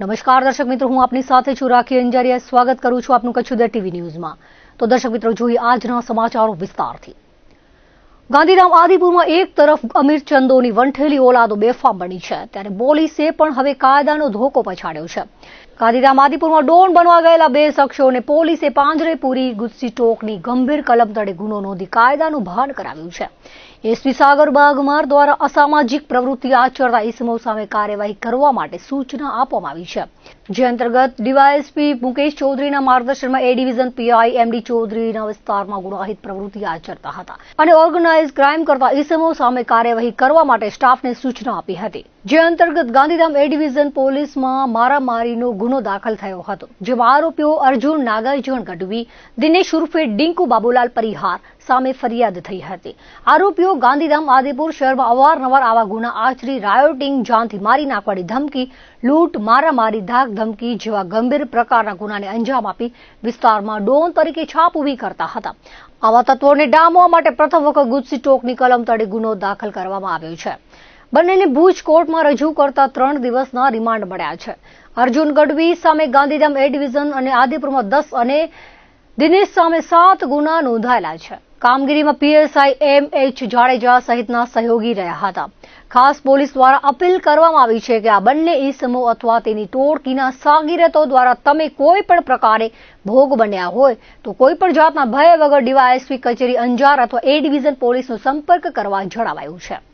નમસ્કાર દર્શક મિત્રો, હું આપની સાથે છું રાખી અંજારિયા. સ્વાગત કરું છું આપનું કચ્છ ઉદય ટીવી ન્યૂઝમાં. તો દર્શક મિત્રો, જોઈએ આજના સમાચારો વિસ્તારથી. ગાંધીધામ આદિપુરમાં એક તરફ અમીરચંદોની વંઠેલી ઓલાદો બેફામ બની છે, ત્યારે પોલીસે પણ હવે કાયદાનો ધોકો પછાડ્યો છે. ગાંધીધામ આદિપુરમાં ડોન બનવા ગયેલા બે શખ્સોને પોલીસે પાંજરે પૂરી ગુજસી ટોકની ગંભીર કલમ તળે ગુનો નોંધી કાયદાનું ભાન કરાવ્યું છે. એસપી સાગર બાગમાર દ્વારા અસામાજિક પ્રવૃત્તિ આચરતા ઇસમો સામે કાર્યવાહી કરવા માટે સૂચના આપવામાં આવી છે, જે અંતર્ગત ડીવાયએસપી મુકેશ ચૌધરીના માર્ગદર્શનમાં એ ડિવિઝન પીઆઈ એમડી ચૌધરીના વિસ્તારમાં ગુનાહિત પ્રવૃત્તિ આચરતા હતા અને ઓર્ગેનાઇઝ ક્રાઇમ કરતા ઇસમો સામે કાર્યવાહી કરવા માટે સ્ટાફને સૂચના આપી હતી, જે અંતર્ગત ગાંધીધામ એ ડિવિઝન પોલીસમાં મારામારીનો ગુનો દાખલ થયો હતો, જેમાં આરોપીઓ અર્જુન નાગાર્જુન ગઢવી, દિનેશ ઉર્ફે ડિંકુ બાબુલાલ પરિહાર સામે ફરિયાદ થઈ હતી. આરોપીઓ ગાંધીધામ આદિપુર શહેરમાં અવારનવાર આવા ગુના આચરી રાયોટિંગ, જાનથી મારી નાખવાની ધમકી, લૂંટ, મારામારી, ધાક ધમકી જેવા ગંભીર પ્રકારના ગુનાને અંજામ આપી વિસ્તારમાં ડોન તરીકે છાપ ઊભી કરતા હતા. આવા તત્વોને ડામવા માટે પ્રથમ વખત ગુજસી ટોકની કલમ તળે ગુનો દાખલ કરવામાં આવ્યો છે. બંનેને ભુજ કોર્ટમાં રજૂ કરતા 3 દિવસના રિમાન્ડ મળ્યા છે. અર્જુન ગઢવી સામે ગાંધીધામ એ ડિવિઝન અને આદિપુરમાં 10 અને દિનેશ સામે 7 ગુના નોંધાયેલા છે. કામગીરીમાં પીએસઆઈ એમ.એચ. જાડેજા સહિતના સહયોગી રહ્યા હતા. ખાસ પોલીસ દ્વારા અપીલ કરવામાં આવી છે કે આ બંને ઇસમો અથવા તેની ટોળકીના સાગીરતો દ્વારા તમે કોઈ પણ પ્રકારે ભોગ બન્યા હોય તો કોઈ પણ જાતના ભય વગર ડીવાયએસપી કચેરી અંજાર અથવા એ ડિવિઝન પોલીસનો સંપર્ક કરવા જણાવાયું છે.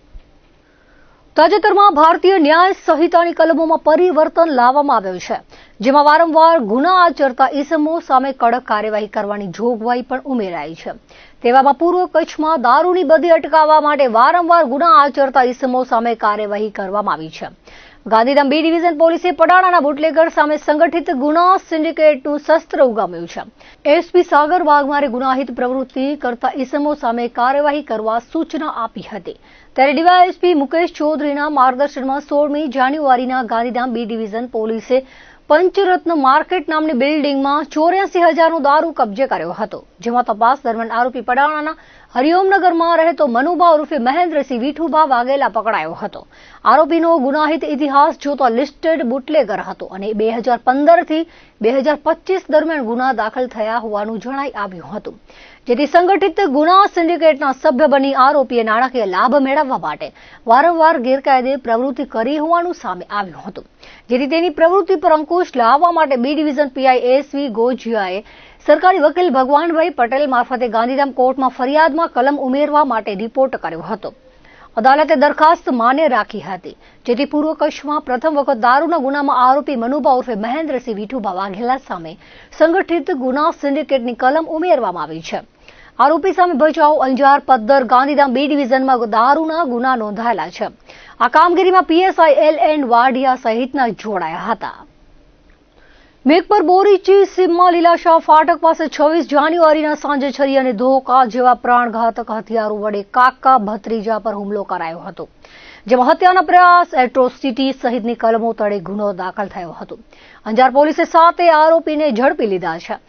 તાજેતરમાં ભારતીય ન્યાય સંહિતાની કલમોમાં પરિવર્તન લાવવામાં આવ્યું છે, જેમાં વારંવાર ગુના આચરતા ઇસમો સામે કડક કાર્યવાહી કરવાની જોગવાઈ પણ ઉમેરાઈ છે. તેવામાં પૂર્વ કચ્છમાં દારૂની બધી અટકાવવા માટે વારંવાર ગુના આચરતા ઇસમો સામે કાર્યવાહી કરવામાં આવી છે. ગાંધીધામ બી ડિવિઝન પોલીસે પડાણાના બુટલેગર સામે સંગઠિત ગુના સિન્ડિકેટનું શસ્ત્ર ઉગામ્યું છે. એસપી સાગર બાગમારે ગુનાહિત પ્રવૃત્તિ કરતા ઇસમો સામે કાર્યવાહી કરવા સૂચના આપી હતી, ત્યારે ડીવાયએસપી મુકેશ ચૌધરીના માર્ગદર્શનમાં 16મી જાન્યુઆરીના ગાંધીધામ બી ડિવિઝન પોલીસે પંચરત્ન માર્કેટ નામની બિલ્ડિંગમાં 84,000નો દારૂ કબજે કર્યો હતો, જેમાં તપાસ દરમિયાન આરોપી પડાણાના હરિઓમનગરમાં રહેતો મનુભા ઉર્ફે મહેન્દ્રસિંહ વિઠુભા વાઘેલા પકડાયો હતો. આરોપીનો ગુનાહિત ઇતિહાસ જોતો લિસ્ટેડ બુટલેગર હતો અને 2015 થી 2025 દરમિયાન ગુના દાખલ થયા હોવાનું જણાઈ આવ્યું હતું, જેથી સંગઠિત ગુના સિન્ડિકેટના સભ્ય બની આરોપીએ નાણાકીય લાભ મેળવવા માટે વારંવાર ગેરકાયદે પ્રવૃત્તિ કરી હોવાનું સામે આવ્યું હતું, જેથી તેની પ્રવૃત્તિ પર અંકુશ લાવવા માટે બી ડિવિઝન પીઆઈ એસવી ગોજિયાએ સરકારી વકીલ ભગવાનભાઈ પટેલ મારફતે ગાંધીધામ કોર્ટમાં ફરિયાદમાં કલમ ઉમેરવા માટે રિપોર્ટ કર્યો હતો. અદાલતે દરખાસ્ત માન્ય રાખી હતી, જેથી પૂર્વ કચ્છમાં પ્રથમ વખત દારૂના ગુનામાં આરોપી મનુભા ઉર્ફે મહેન્દ્રસિંહ વિઠુભા વાઘેલા સામે સંગઠિત ગુના સિન્ડિકેટની કલમ ઉમેરવામાં આવી છે. આરોપી સામે ભચાઉ, અંજાર, પદ્ધર, ગાંધીધામ બી ડિવિઝનમાં દારૂના ગુના નોંધાયેલા છે. આ કામગીરીમાં પીએસઆઈ એલ.એન. વાડિયા સહિતના જોડાયા હતા. મેઘપર બોરીચી સીમમાં લીલાશાહ ફાટક પાસે 26 જાન્યુઆરીના સાંજે છરી અને ધોકા જેવા પ્રાણઘાતક હથિયારો વડે કાકા ભત્રીજા પર હુમલો કરાયો હતો, જેમાં હત્યાના પ્રયાસ, એટ્રોસિટી સહિતની કલમો તળે ગુનો દાખલ થયો હતો. અંજાર પોલીસે 7 આરોપીને ઝડપી લીધા છે.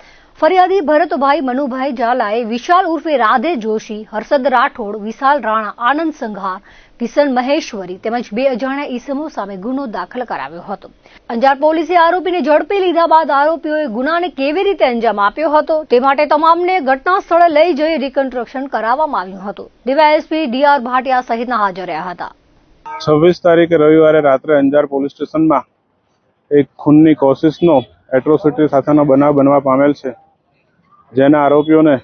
ફરિયાદી ભરતભાઈ મનુભાઈ ઝાલાએ વિશાલ ઉર્ફે રાધે જોશી, હર્ષદ રાઠોડ, વિશાલ રાણા, આનંદ સંઘાર, કિશન મહેશ્વરી તેમજ 2 અજાણ્યા ઈસમો સામે ગુનો દાખલ કરાવ્યો હતો. અંજાર પોલીસે આરોપીને ઝડપી લીધા બાદ આરોપીઓએ ગુનાને કેવી રીતે અંજામ આપ્યો હતો તે માટે તમામને ઘટના સ્થળે લઈ જઈ રિકન્સ્ટ્રક્શન કરાવવામાં આવ્યું હતું. ડીવાયએસપી ડીઆર ભાટિયા સહિતના હાજર રહ્યા હતા. 26 તારીખે રવિવારે રાત્રે અંજાર પોલીસ સ્ટેશનમાં એક ખૂનની કોશિશનો એટ્રોસિટી સાથેનો બનાવ બનવા પામેલ છે, જેના આરોપીઓને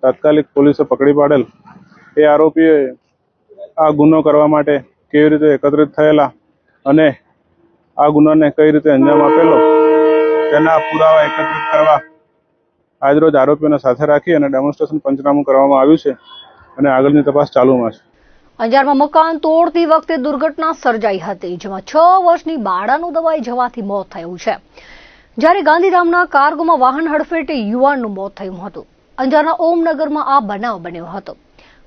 તાત્કાલિક પોલીસે પકડી પાડેલ. એ આરોપીએ આ ગુનો કરવા માટે કેવી રીતે એકત્રિત થયેલા અને આ ગુનાને કઈ રીતે અંજામ આપેલો તેના પુરાવા એકત્રિત કરવા આજરોજ આરોપીઓને સાથે રાખી અને ડેમોન્સ્ટ્રેશન પંચનામું કરવામાં આવ્યું છે અને આગળની તપાસ ચાલુમાં છે. અંજારમાં મકાન તોડતી વખતે દુર્ઘટના સર્જાઈ હતી, જેમાં 6 વર્ષની બાળાનું દબાઈ જવાથી મોત થયું છે, જ્યારે ગાંધીધામના કાર્ગોમાં વાહન હડફેટે યુવાનનું મોત થયું હતું. અંજારના ઓમનગરમાં આ બનાવ બન્યો હતો.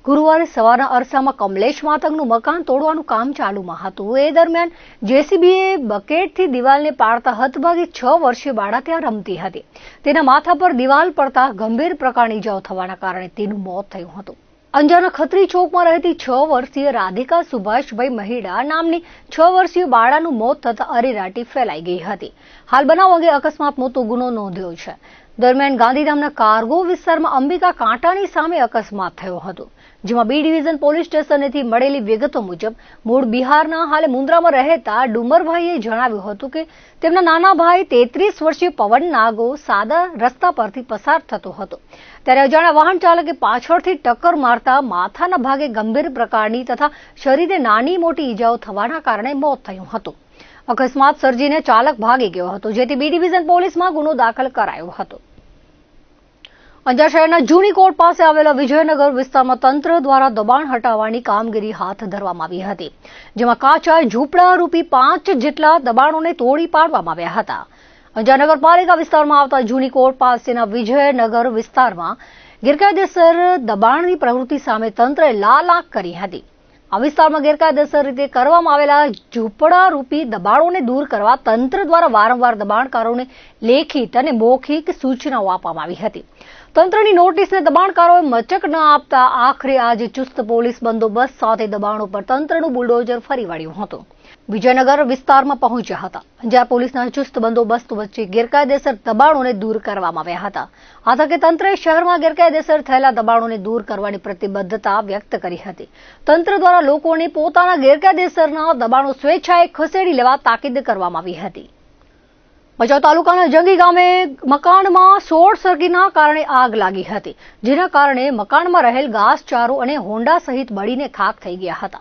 ગુરુવારે સવારના અરસામાં કમલેશ માતંગનું મકાન તોડવાનું કામ ચાલુમાં હતું. એ દરમિયાન જેસીબીએ બકેટથી દિવાલને પાડતા હતભાગી 6 વર્ષીય બાળા ત્યાં રમતી હતી. તેના માથા પર દિવાલ પડતા ગંભીર પ્રકારની ઇજાઓ થવાના કારણે તેનું મોત થયું હતું. અંજારના ખત્રી ચોકમાં રહેતી 6 વર્ષીય રાધિકા સુભાષભાઈ મહિડા નામની 6 વર્ષીય બાળાનું મોત થતા અરેરાટી ફેલાઈ ગઈ હતી. હાલ બનાવ અંગે અકસ્માત મોતનો ગુનો નોંધ્યો છે. દરમિયાન ગાંધીધામના કાર્ગો વિસ્તારમાં અંબિકા કાંટાની સામે અકસ્માત થયો હતો, જેમાં બી ડિવિઝન પોલીસ સ્ટેશનેથી મળેલી વિગતો મુજબ મૂળ બિહારના હાલે મુન્દ્રામાં રહેતા ડુમરભાઈએ જણાવ્યું હતું કે તેમના નાના ભાઈ 33 વર્ષીય પવન નાગો સાદા રસ્તા પરથી પસાર થતો હતો, ત્યારે અજાણ્યા વાહન ચાલકે પાછળથી ટક્કર મારતા માથાના ભાગે ગંભીર પ્રકારની તથા શરીરે નાની મોટી ઈજાઓ થવાના કારણે મોત થયું હતું. અકસ્માત સર્જીને ચાલક ભાગી ગયો હતો, જેથી બી ડિવિઝન પોલીસમાં ગુનો દાખલ કરાયો હતો. અંજાર શહેરના જૂની કોર્ટ પાસે આવેલા વિજયનગર વિસ્તારમાં તંત્ર દ્વારા દબાણ હટાવવાની કામગીરી હાથ ધરવામાં આવી હતી, જેમાં કાચા ઝૂંપડા રૂપી 5 જેટલા દબાણોને તોડી પાડવામાં આવ્યા હતા. અંજાર નગરપાલિકા વિસ્તારમાં આવતા જૂની કોર્ટ પાસેના વિજયનગર વિસ્તારમાં ગેરકાયદેસર દબાણની પ્રવૃત્તિ સામે તંત્રએ લાલ આંખ કરી હતી. આ વિસ્તારમાં ગેરકાયદેસર રીતે કરવામાં આવેલા ઝૂંપડા રૂપી દબાણોને દૂર કરવા તંત્ર દ્વારા વારંવાર દબાણકારોને લેખિત અને મૌખિક સૂચનાઓ આપવામાં આવી હતી. તંત્રની નોટિસને દબાણકારોએ મચક ન આપતા આખરે આજે ચુસ્ત પોલીસ બંદોબસ્ત સાથે દબાણો પર તંત્રનું બુલડોઝર ફરી વળ્યું હતું. વિજયનગર વિસ્તારમાં પહોંચ્યા હતા. અંજાર પોલીસના ચુસ્ત બંદોબસ્ત વચ્ચે ગેરકાયદેસર દબાણોને દૂર કરવામાં આવ્યા હતા. આ તકે તંત્રએ શહેરમાં ગેરકાયદેસર થયેલા દબાણોને દૂર કરવાની પ્રતિબદ્ધતા વ્યક્ત કરી હતી. તંત્ર દ્વારા લોકોને પોતાના ગેરકાયદેસરના દબાણો સ્વેચ્છાએ ખસેડી લેવા તાકીદ કરવામાં આવી હતી. ભચાઉ તાલુકાના જંગી ગામે મકાનમાં શોર્ટ સર્કિટના કારણે આગ લાગી હતી, જેના કારણે મકાનમાં રહેલ ઘાસચારો અને હોંડા સહિત બળીને ખાખ થઈ ગયા હતા.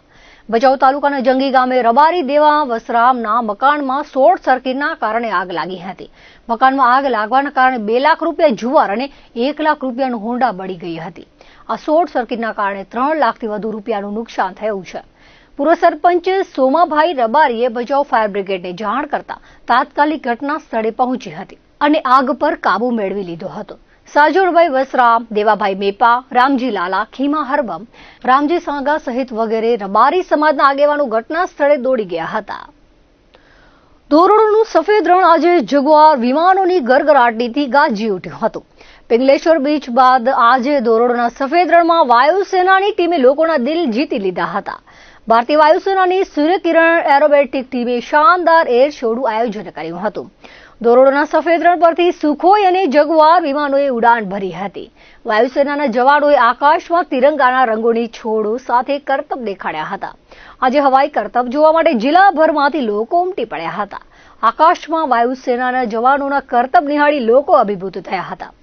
ભચાઉ તાલુકાના જંગી ગામે રબારી દેવા વસરામના મકાનમાં શોર્ટ સર્કિટના કારણે આગ લાગી હતી. મકાનમાં આગ લાગવાના કારણે 2 લાખ રૂપિયા જુવાર અને 1 લાખ રૂપિયાનું હોંડા બળી ગઈ હતી. આ શોર્ટ સર્કિટના કારણે 3 લાખથી વધુ રૂપિયાનું નુકસાન થયું છે. પૂર્વ સરપંચ સોમાભાઈ રબારીએ ભચાઉ ફાયર બ્રિગેડને જાણ કરતા તાત્કાલિક ઘટના સ્થળે પહોંચી હતી અને આગ પર કાબુ મેળવી લીધો હતો. સાજોરભાઈ વસરામ, દેવાભાઈ મેપા, રામજી લાલા, ખીમા હરબમ, રામજી સાંગા સહિત વગેરે રબારી સમાજના આગેવાનો ઘટના સ્થળે દોડી ગયા હતા. ધોરડોનું સફેદ રણ આજે જગુઆર વિમાનોની ગરગરાટથી ગાજી ઉઠ્યું હતું. પિંગલેશ્વર બીચ બાદ આજે ધોરડોના સફેદ રણમાં વાયુસેનાની ટીમે લોકોના દિલ જીતી લીધા હતા. ભારતીય વાયુસેનાની સૂર્યકિરણ એરોબેટિક ટીમે શાનદાર એર શોનું આયોજન કર્યું હતું. ધોરડોના સફેદ રણ પરથી સુખોઈ અને જગુઆર વિમાનોએ ઉડાન ભરી હતી. વાયુસેનાના જવાનોએ આકાશમાં તિરંગાના રંગોની છોડો સાથે કરતબ દેખાડ્યા હતા. આજે હવાઈ કરતબ જોવા માટે જિલ્લાભરમાંથી લોકો ઉમટી પડ્યા હતા. આકાશમાં વાયુસેનાના જવાનોના કરતબ નિહાળી લોકો અભિભૂત થયા હતા.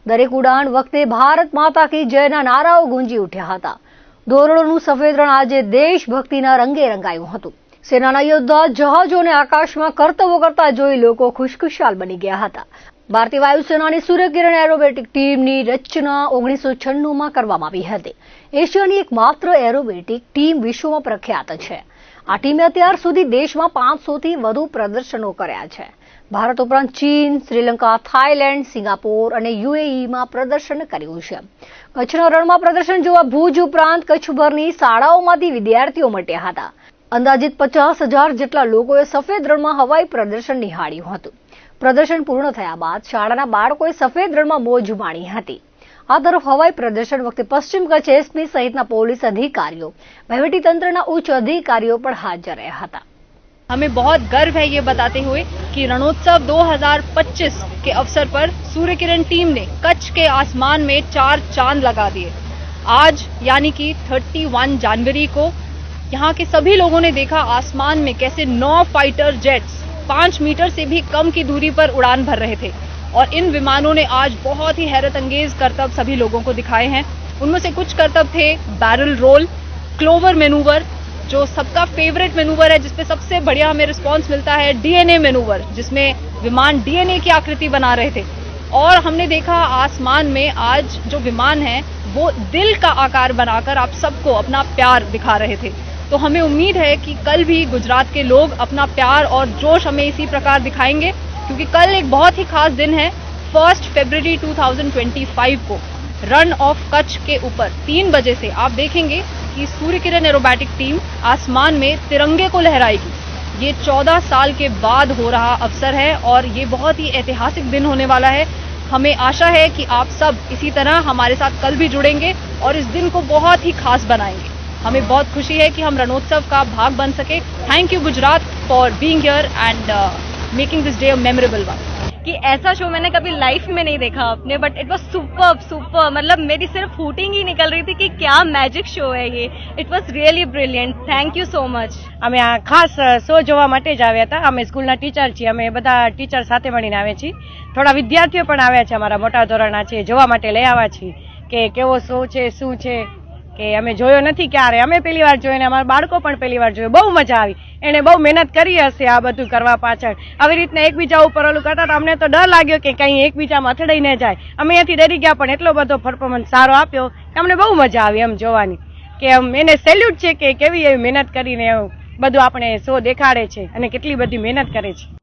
દરેક ઉડાન વખતે ભારત માતા કી જયના નારાઓ ગુંજી ઉઠ્યા હતા. ધોરડોનું સફેદ રણ આજે દેશભક્તિના રંગે રંગાયું હતું. સેનાના યોદ્ધા જહાજોને આકાશમાં કરતબો કરતા જોઈ લોકો ખુશખુશાલ બની ગયા હતા. ભારતીય વાયુસેનાની સૂર્યકિરણ એરોબેટિક ટીમની રચના 1996માં કરવામાં આવી હતી. એશિયાની એકમાત્ર એરોબેટિક ટીમ વિશ્વમાં પ્રખ્યાત છે. આ ટીમે અત્યાર સુધી દેશમાં 500થી વધુ પ્રદર્શનો કર્યા છે. ભારત ઉપરાંત ચીન, શ્રીલંકા, થાઈલેન્ડ, સિંગાપોર અને યુએઈમાં પ્રદર્શન કર્યું છે. કચ્છના રણમાં પ્રદર્શન જોવા ભુજ ઉપરાંત કચ્છભરની શાળાઓમાંથી વિદ્યાર્થીઓ ઉમટ્યા હતા. અંદાજિત 50,000 જેટલા લોકોએ સફેદ રણમાં હવાઈ પ્રદર્શન નિહાળ્યું હતું. પ્રદર્શન પૂર્ણ થયા બાદ શાળાના બાળકોએ સફેદ રણમાં મોજ માણી હતી. આ તરફ હવાઈ પ્રદર્શન વખતે પશ્ચિમ કચ્છ એસપી સહિતના પોલીસ અધિકારીઓ, વહીવટીતંત્રના ઉચ્ચ અધિકારીઓ પણ હાજર રહ્યા હતા. हमें बहुत गर्व है ये बताते हुए कि रणोत्सव 2025 के अवसर पर सूर्य किरण टीम ने कच्छ के आसमान में 4 चांद लगा दिए. आज यानी कि 31 जनवरी को यहाँ के सभी लोगों ने देखा आसमान में कैसे 9 फाइटर जेट्स 5 मीटर से भी कम की दूरी पर उड़ान भर रहे थे और इन विमानों ने आज बहुत ही हैरत अंगेज करतब सभी लोगों को दिखाए हैं. उनमें से कुछ करतब थे बैरल रोल, क्लोवर मैनूवर जो सबका फेवरेट मैनूवर है, जिसपे सबसे बढ़िया हमें रिस्पांस मिलता है, डीएनए मैनूवर जिसमें विमान डीएनए की आकृति बना रहे थे. और हमने देखा आसमान में आज जो विमान है वो दिल का आकार बनाकर आप सबको अपना प्यार दिखा रहे थे. तो हमें उम्मीद है कि कल भी गुजरात के लोग अपना प्यार और जोश हमें इसी प्रकार दिखाएंगे, क्योंकि कल एक बहुत ही खास दिन है. 1 फरवरी 2025 को रन ऑफ कच्छ के ऊपर 3 बजे से आप देखेंगे कि सूर्य किरण एरोबैटिक टीम आसमान में तिरंगे को लहराएगी. ये 14 साल के बाद हो रहा अवसर है और ये बहुत ही ऐतिहासिक दिन होने वाला है. हमें आशा है कि आप सब इसी तरह हमारे साथ कल भी जुड़ेंगे और इस दिन को बहुत ही खास बनाएंगे। हमें बहुत खुशी है कि हम रणोत्सव का भाग बन सके। Thank you Gujarat for being here and making this day a memorable one. कि ऐसा शो मैंने कभी लाइफ में नहीं देखा अपने, बट इट वॉज सुपर। मतलब मेरी सिर्फ हूटिंग ही निकल रही थी कि क्या मैजिक शो है ये। It was really brilliant. Thank you so much. અમે આ ખાસ શો જોવા માટે જ આવ્યા હતા. અમે સ્કૂલના ટીચર છીએ, અમે બધા ટીચર સાથે મળીને આવ્યા છીએ. થોડા વિદ્યાર્થીઓ પણ આવ્યા છે, અમારા મોટા ધોરણના છે, જોવા માટે લઈ આવ્યા છીએ કે કેવો શો છે, શું છે, કે અમે જોયો નથી ક્યારે. અમે પહેલી વાર જોયો ને અમારા બાળકો પણ પહેલી વાર જોયો. બહુ મજા આવી. એને બહુ મહેનત કરી હશે આ બધું કરવા પાછળ. આવી રીતના એકબીજા ઉપર ઓલું કરતા હતા, અમને તો ડર લાગ્યો કે કંઈ એકબીજામાં અથડાઈ ન જાય. અમે અહીંયાથી ડરી ગયા, પણ એટલો બધો પરફોર્મન્સ સારો આપ્યો કે અમને બહુ મજા આવી એમ જોવાની. કે એને સેલ્યુટ છે કે કેવી એવી મહેનત કરીને બધું આપણે શો દેખાડે છે અને કેટલી બધી મહેનત કરે છે.